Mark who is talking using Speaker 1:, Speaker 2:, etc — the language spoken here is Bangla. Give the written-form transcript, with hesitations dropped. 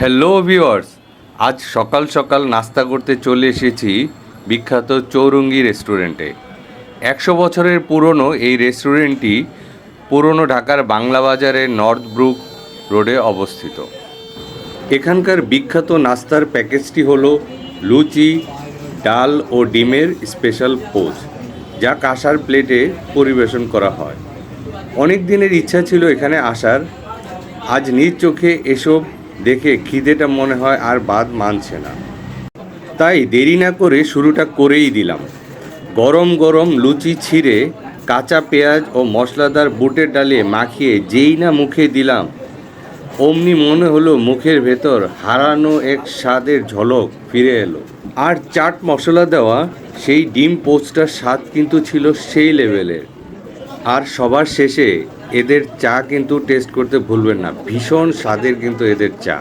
Speaker 1: হ্যালো ভিউয়ার্স, আজ সকাল সকাল নাস্তা করতে চলে এসেছি বিখ্যাত চৌরঙ্গি রেস্টুরেন্টে। 100 বছরের পুরনো এই রেস্টুরেন্টটি পুরনো ঢাকার বাংলা বাজারের নর্থ ব্রুক রোডে অবস্থিত। এখানকার বিখ্যাত নাস্তার প্যাকেজটি হলো লুচি, ডাল ও ডিমের স্পেশাল পোজ, যা কাঁসার প্লেটে পরিবেশন করা হয়। অনেক দিনের ইচ্ছা ছিল এখানে আসার, আজ নিজ চোখে এসব দেখে খিদেটা মনে হয় আর বাদ মানছে না। তাই দেরি না করে শুরুটা করেই দিলাম। গরম গরম লুচি ছিঁড়ে কাঁচা পেঁয়াজ ও মশলাদার বুটের ডালে মাখিয়ে যেই না মুখে দিলাম, অমনি মনে হলো মুখের ভেতর হারানো এক স্বাদের ঝলক ফিরে এলো। আর চাট মশলা দেওয়া সেই ডিম পোস্টটার স্বাদ কিন্তু ছিল সেই লেভেলের। আর সবার শেষে এদের চা কিন্তু টেস্ট করতে ভুলবেন না, ভীষণ স্বাদের কিন্তু এদের চা।